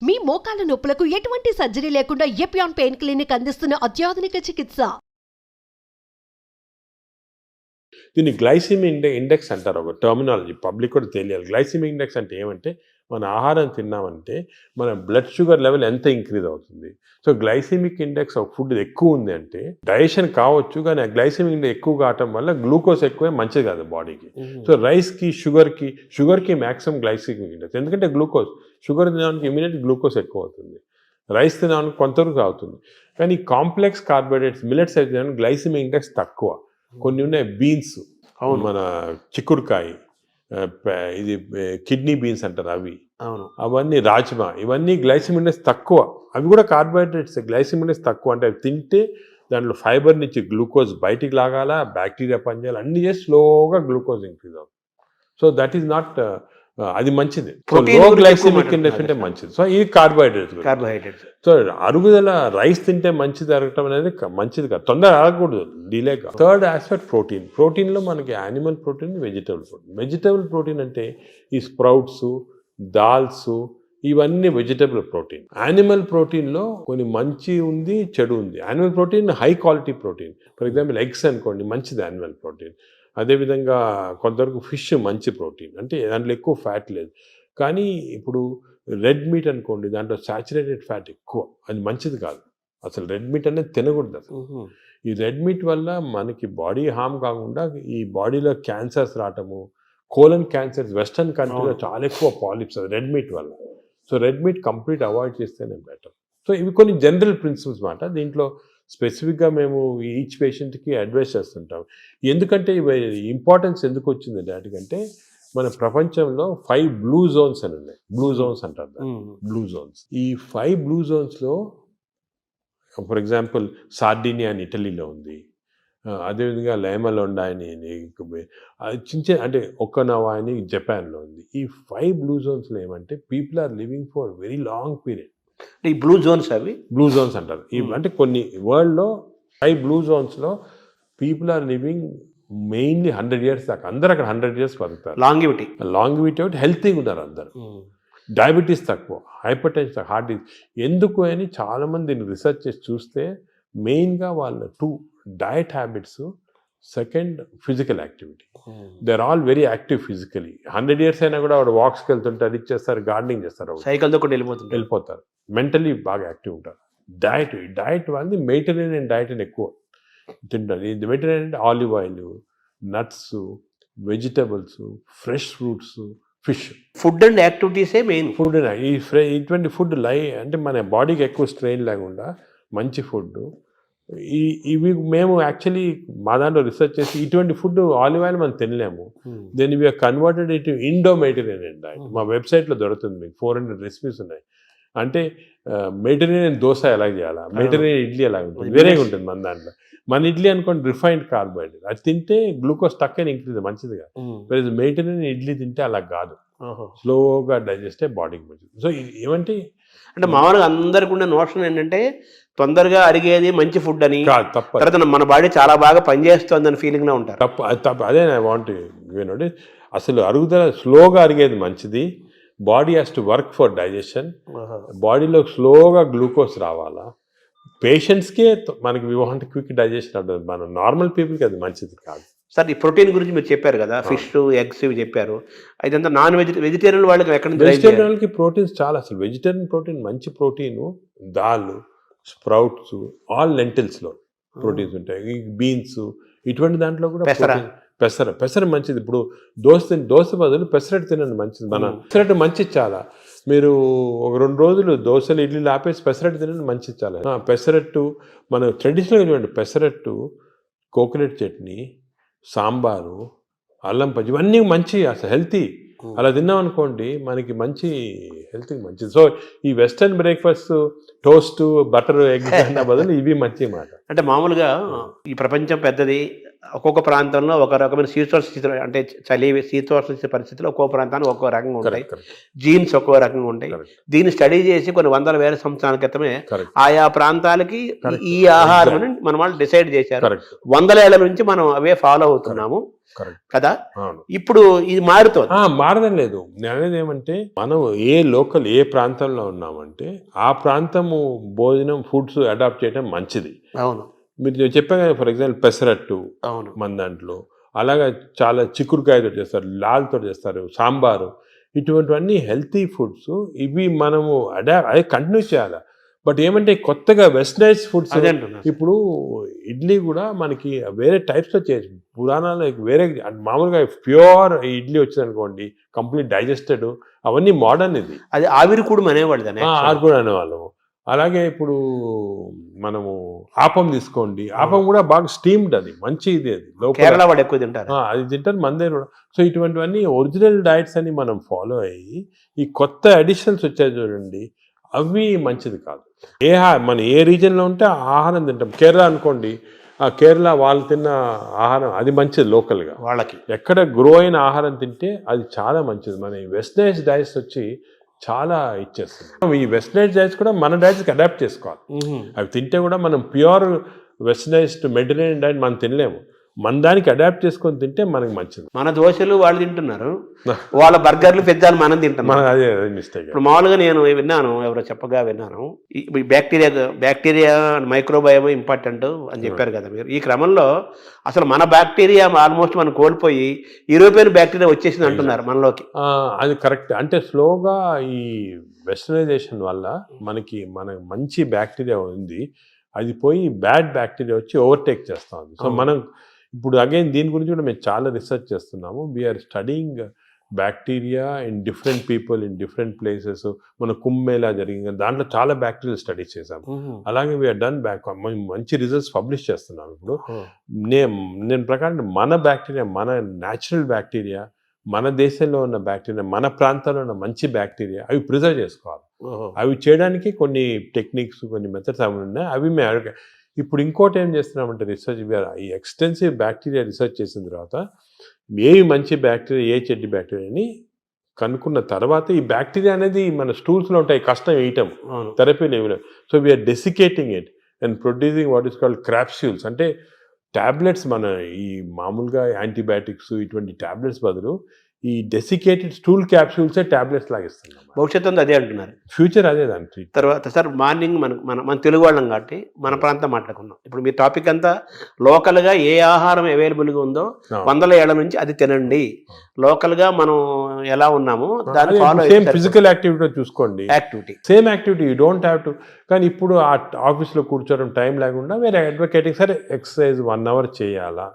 మీ మోకాల నొప్పులకు ఎటువంటి సర్జరీ లేకుండా ఎపియాన్ పెయిన్ క్లినిక్ అందిస్తున్న అత్యాధునిక చికిత్స. దీన్ని గ్లైసిమిక్ ఇండెక్స్ అంటారు, ఒక టర్మినాలజీ పబ్లిక్ కూడా తెలియాలి. గ్లైసిమిక్ ఇండెక్స్ అంటే ఏమంటే, మన ఆహారం తిన్నామంటే మన బ్లడ్ షుగర్ లెవెల్ ఎంత ఇంక్రీజ్ అవుతుంది. సో గ్లైసిమిక్ ఇండెక్స్ ఒక ఫుడ్ ఎక్కువ ఉంది అంటే డైజెషన్ కావచ్చు, కానీ ఆ గ్లైసిమిక్ ఇండెక్స్ ఎక్కువ కావటం వల్ల గ్లూకోజ్ ఎక్కువే మంచిది కాదు బాడీకి. సో రైస్కి షుగర్కి మ్యాక్సిమం గ్లైసిమిక్ ఇండెక్స్, ఎందుకంటే గ్లూకోజ్ షుగర్ తినడానికి ఇమీడియట్ గ్లూకోజ్ ఎక్కువ అవుతుంది, రైస్ తినడానికి కొంతవరకు అవుతుంది. కానీ కాంప్లెక్స్ కార్బోహైడ్రేట్స్ మిల్లెట్స్ అయితే గ్లైసిమిక్ ఇండెక్స్ తక్కువ. కొన్ని ఉన్నాయి బీన్స్, మన చిక్కుడుకాయ, ఇది కిడ్నీ బీన్స్ అంటారు అవి, అవన్నీ రాజ్మా, ఇవన్నీ గ్లైసిమిక్ ఇండెక్స్ తక్కువ. అవి కూడా కార్బోహైడ్రేట్స్, గ్లైసిమిక్ ఇండెక్స్ తక్కువ. అంటే అవి తింటే దాంట్లో ఫైబర్ నుంచి గ్లూకోజ్ బయటికి లాగాల, బ్యాక్టీరియా పనిచేయాలి, అన్ని చేసి స్లోగా గ్లూకోజ్ ఇంక్రీజ్ అవుతుంది. సో దట్ ఈస్ నాట్, అది మంచిది. లో గ్లైసిమిక్ ఇండెక్స్ అంటే మంచిది. సో ఇది కార్బోహైడ్రేట్స్. సో అరుగుదల రైస్ తింటే మంచిది అరగటం అనేది మంచిది కాదు, తొందర అరగకూడదు, డిలే కాదు. థర్డ్ ఆస్పెక్ట్ ప్రోటీన్లో మనకి యానిమల్ ప్రోటీన్, వెజిటబుల్ ప్రోటీన్ అంటే ఈ స్ప్రౌట్స్, దాల్స్, ఇవన్నీ వెజిటబుల్ ప్రోటీన్. యానిమల్ ప్రోటీన్లో కొన్ని మంచి ఉంది, చెడు ఉంది. Animal protein high quality protein. For example eggs అనుకోండి, మంచిది యానిమల్ ప్రోటీన్. అదేవిధంగా కొంతవరకు ఫిష్ మంచి ప్రోటీన్, అంటే దాంట్లో ఎక్కువ ఫ్యాట్ లేదు. కానీ ఇప్పుడు రెడ్ మీట్ అనుకోండి, దాంట్లో సాచురేటెడ్ ఫ్యాట్ ఎక్కువ, అది మంచిది కాదు. అసలు రెడ్ మీట్ అనేది తినకూడదు అసలు. ఈ రెడ్ మీట్ వల్ల మనకి బాడీ హార్మ్ కాకుండా ఈ బాడీలో క్యాన్సర్స్ రావటము, కోలన్ క్యాన్సర్స్ వెస్టర్న్ కంట్రీలో చాలా ఎక్కువ పాలిప్స్ అది రెడ్ మీట్ వల్ల. So red meat complete avoid చేస్తేనే బెటర్. సో ఇవి కొన్ని జనరల్ ప్రిన్సిపల్స్ మాట. దీంట్లో స్పెసిఫిక్గా మేము ఈచ్ పేషెంట్కి అడ్వైస్ చేస్తుంటాం. ఎందుకంటే ఇవి ఇంపార్టెన్స్ ఎందుకు వచ్చింది వాటికంటే, మన ప్రపంచంలో 5 బ్లూ జోన్స్ అని ఉన్నాయి. బ్లూ జోన్స్ అంటారు, బ్లూ జోన్స్. ఈ 5 బ్లూ జోన్స్లో ఫర్ ఎగ్జాంపుల్ సార్డినియా అని ఇటలీలో ఉంది, అదేవిధంగా లైమలోండా అని చిన్న అంటే ఒక్కనవా అని జపాన్లో ఉంది. ఈ 5 బ్లూ జోన్స్లో ఏమంటే people are living for very long period. ఈ బ్లూ జోన్స్, అవి బ్లూ జోన్స్ అంటారు. అంటే కొన్ని వరల్డ్లో 5 బ్లూ జోన్స్లో people are living mainly 100 years దాకా. అందరు అక్కడ 100 years బతుకుతారు. లాంగివిటీ ఒకటి, హెల్తీగా ఉన్నారు అందరు. డయాబెటీస్ తక్కువ, హైపర్ టెన్షన్, హార్ట్ డిసీజ్. ఎందుకు అని చాలామంది దీన్ని రీసెర్చ్ చేసి చూస్తే మెయిన్గా వాళ్ళ 2 diet habits, second physical activity. They are all very active physically. 100 years అయినా కూడా వాడు వాక్స్కి వెళ్తుంటారు, ఇది చేస్తారు, గార్డెనింగ్ చేస్తారు, సైకిల్తో కూడా వెళ్ళిపోతారు. మెంటలీ బాగా యాక్టివ్ ఉంటారు. డయట్ వాళ్ళది మెడిటరేనియన్ డయట్ అని ఎక్కువ తింటారు. ఇది మెడిటరేనియన్ అంటే olive oil, nuts, vegetables, fresh fruits, fish. Food and యాక్టివిటీసే మెయిన్. ఫుడ్ ఇటువంటి ఫుడ్ అంటే మన బాడీకి ఎక్కువ స్ట్రెయిన్ లేకుండా మంచి ఫుడ్. ఇవి మేము యాక్చువల్లీ మా దాంట్లో రీసెర్చ్ చేసి ఇటువంటి ఫుడ్ ఆలివ్ ఆయిల్ మనం తినలేము. Then we are converted it indo Mediterranean diet. మా వెబ్సైట్లో దొరుకుతుంది, మీకు 400 రెసిపీస్ ఉన్నాయి. అంటే మెడిటరేనియన్ దోశ ఎలా చేయాలా, మెడిటరేనియన్ ఇడ్లీ ఎలా ఉంటుంది, వేరేగా ఉంటుంది మన దాంట్లో. మన ఇడ్లీ అనుకోండి రిఫైన్డ్ కార్బోహైడ్రేట్, అది తింటే గ్లూకోజ్ తక్కువ ఇంక్రీజ్, మంచిది కాదు. మెడిటరేనియన్ ఇడ్లీ తింటే అలా కాదు, స్లోగా డైజెస్ట్ అయ్యి బాడీకి మంచిది. సో ఏమంటే అంటే మామూలుగా అందరికి ఉన్న నోషన్ ఏంటంటే తొందరగా అరిగేది మంచి ఫుడ్ అని, తర్వాత మన బాడీ చాలా బాగా పనిచేస్తుంది అని ఫీలింగ్లో ఉంటారు. తప్పు. అదే నా వాంట్ ఏంటంటే, అసలు అరుగుదల స్లోగా అరిగేది మంచిది. Body has to work for digestion. బాడీలో స్లోగా గ్లూకోజ్ రావాలా. పేషెంట్స్కే మనకి వి వాంట్ క్విక్ డైజెషన్ ఉంటుంది, మన నార్మల్ పీపుల్కి అది మంచిది కాదు. సార్, ఈ ప్రోటీన్ గురించి మీరు చెప్పారు కదా, ఫిష్, ఎగ్స్ ఇవి చెప్పారు. అయితే నాన్ వెజిటేరియన్ వాళ్ళకి ఎక్కడ నుంచి? వెజిటేరియన్ వాళ్ళకి ప్రోటీన్స్ చాలా. అసలు వెజిటేరియన్ ప్రోటీన్ మంచి ప్రోటీను, దాల్, స్ప్రౌట్స్, ఆల్ లెంటిల్స్లో ప్రోటీన్స్ ఉంటాయి. బీన్స్, ఇటువంటి దాంట్లో కూడా పెసర మంచిది. ఇప్పుడు దోశ బదులు పెసరట్టు తినండి, మంచిది. మన పెసరట్టు మంచిది చాలా. మీరు ఒక 2 రోజులు దోశలు, ఇడ్లీలు ఆపేసి పెసరట్టు తినండి, మంచిది చాలా. పెసరట్టు మన ట్రెడిషనల్గా చూడండి, పెసరట్టు, కోకోనట్ చట్నీ, సాంబారు, అల్లం పచ్చి, ఇవన్నీ మంచి, అసలు హెల్తీ. అలా తిన్నాం అనుకోండి మనకి మంచి హెల్త్కి మంచిది. సో ఈ western breakfast, toast, butter, egg అన్న బదులు ఇవి మంచి మాట. అంటే మామూలుగా ఈ ప్రపంచం పెద్దది, ఒక్కొక్క ప్రాంతంలో ఒక రకమైన శీతోష్ణ స్థితిలో, అంటే చలి శీతోష్ణ పరిస్థితుల్లో ఒక్కో ప్రాంతానికి ఒక్కో రకంగా ఉంటాయి, జీన్స్ ఒక్కో రకంగా ఉంటాయి. దీన్ని స్టడీ చేసి కొన్ని వందల వేల సంవత్సరాల క్రితమే ఆయా ప్రాంతాలకి ఈ ఆహారం మన వాళ్ళు డిసైడ్ చేశారు. వందల ఏళ్ల నుంచి మనం అవే ఫాలో అవుతున్నాము కదా. ఇప్పుడు ఇది మారడం లేదు. నేను అనేది ఏమంటే మనం ఏ ప్రాంతంలో ఉన్నామంటే ఆ ప్రాంతము భోజనం ఫుడ్స్ అడాప్ట్ చేయడం మంచిది. అవును, మీరు చెప్పాను కదా, ఫర్ ఎగ్జాంపుల్ పెసరట్టు మన దాంట్లో, అలాగా చాలా చిక్కుడుకాయతో చేస్తారు, లాల్తో చేస్తారు, సాంబారు, ఇటువంటివన్నీ హెల్తీ ఫుడ్స్. ఇవి మనము అదే కంటిన్యూ చేయాలి. బట్ ఏమంటే కొత్తగా వెస్టర్నైజ్ ఫుడ్స్, ఇప్పుడు ఇడ్లీ కూడా మనకి వేరే టైప్స్లో చేయొచ్చు. పురాణాలు వేరే మామూలుగా ప్యూర్ ఇడ్లీ వచ్చింది అనుకోండి, కంప్లీట్ డైజెస్టెడ్, అవన్నీ మోడర్న్. ఇది అది ఆవిరికూడు అనేవాళ్ళము. అలాగే ఇప్పుడు మనము ఆపం తీసుకోండి, ఆపం కూడా బాగా స్టీమ్డ్, అది మంచి ఇది, అది కేరళ వాళ్ళు ఎక్కువ తింటారు, అది తింటారు మన దగ్గర కూడా. సో ఇటువంటివన్నీ ఒరిజినల్ డైట్స్ అని మనం ఫాలో అయ్యి ఈ కొత్త అడిషన్స్ వచ్చాయి చూడండి, అవి మంచిది కాదు. మన ఏ రీజన్లో ఉంటే ఆ ఆహారం తింటాం. కేరళ అనుకోండి, ఆ కేరళ వాళ్ళు తిన్న ఆహారం అది మంచిది, లోకల్గా వాళ్ళకి ఎక్కడ గ్రో అయిన ఆహారం తింటే అది చాలా మంచిది. మన ఈ వెస్టర్నైజ్ డైట్స్ వచ్చి చాలా ఇచ్చేస్తుంది. ఈ వెస్టర్నైజ్ డైట్స్ కూడా మన డైట్స్కి అడాప్ట్ చేసుకోవాలి. అవి తింటే కూడా మనం ప్యూర్ వెస్టర్నైజ్డ్ మెడిటరేనియన్ డైట్ మనం తినలేము. మన దానికి అడాప్ట్ చేసుకొని తింటే మనకి మంచిది. మన దోశలు వాళ్ళు తింటున్నారు, వాళ్ళ బర్గర్లు పిజ్జాలు మనం తింటున్నాం. అదే మిస్టేక్. ఇప్పుడు మామూలుగా నేను విన్నాను, ఎవరో చెప్పగా విన్నాను, ఈ బ్యాక్టీరియా మైక్రోబయోమ్ ఇంపార్టెంట్ అని చెప్పారు కదా మీరు. ఈ క్రమంలో అసలు మన బ్యాక్టీరియా ఆల్మోస్ట్ మనం కోల్పోయి యూరోపియన్ బ్యాక్టీరియా వచ్చేసింది అంటున్నారు మనలోకి. అది కరెక్ట్. అంటే స్లోగా ఈ వెస్టర్నైజేషన్ వల్ల మనకి మంచి బ్యాక్టీరియా ఉంది, అది పోయి బ్యాడ్ బ్యాక్టీరియా వచ్చి ఓవర్టేక్ చేస్తూ ఉంది. సో మనం ఇప్పుడు అగైన్ దీని గురించి కూడా మేము చాలా రీసెర్చ్ చేస్తున్నాము. We are studying bacteria in different people in different places. మన కుంభమేళా జరిగింది, దాంట్లో చాలా బ్యాక్టీరియా స్టడీస్ చేసాము. అలాగే వీఆర్ డన్ మంచి రిజల్ట్స్ పబ్లిష్ చేస్తున్నాం. ఇప్పుడు నేను ప్రకారం మన బ్యాక్టీరియా, మన న్యాచురల్ బ్యాక్టీరియా, మన దేశంలో ఉన్న బ్యాక్టీరియా, మన ప్రాంతాల్లో ఉన్న మంచి బ్యాక్టీరియా, అవి ప్రిజర్వ్ చేసుకోవాలి. అవి చేయడానికి కొన్ని టెక్నిక్స్, కొన్ని మెథడ్స్ అవి ఉన్నాయి. అవి మేము ఇప్పుడు ఇంకోటి ఏం చేస్తున్నామంటే రీసెర్చ్, ఈ ఎక్స్టెన్సివ్ బ్యాక్టీరియా రీసెర్చ్ చేసిన తర్వాత ఏవి మంచి బ్యాక్టీరియా, ఏ చెడ్డ బ్యాక్టీరియా అని కనుక్కున్న తర్వాత ఈ బ్యాక్టీరియా అనేది మన స్టూల్స్లో ఉంటాయి, కష్టం వేయటం, థెరపీలు ఏమి. So we are desiccating it and producing what is called capsules. అంటే ట్యాబ్లెట్స్, మన ఈ మామూలుగా యాంటీబయాటిక్స్ ఇటువంటి ట్యాబ్లెట్స్ బదులు ఈ డెసికేటెడ్ స్టూల్ క్యాప్సూల్సే ట్యాబ్లెట్స్ లాగా ఇస్తున్నాం. భవిష్యత్తు అదే అంటున్నారు, ఫ్యూచర్ అదే దాని తర్వాత. సార్ మార్నింగ్ మన తెలుగు వాళ్ళం కాబట్టి మన ప్రాంతం మాట్లాడుకున్నాం. ఇప్పుడు మీ టాపిక్ అంతా లోకల్గా ఏ ఆహారం అవైలబుల్గా ఉందో 100 ఏళ్ల నుంచి అది తినండి. లోకల్గా మనం ఎలా ఉన్నామో దాన్ని ఫాలో సేమ్ ఫిజికల్ యాక్టివిటీ చూసుకోండి, same activity, you don't have to. కానీ ఇప్పుడు ఆ ఆఫీస్లో కూర్చోవడం టైం లేకుండా వేరే అడ్వకేటింగ్, సరే ఎక్సర్సైజ్ 1 hour చేయాలా,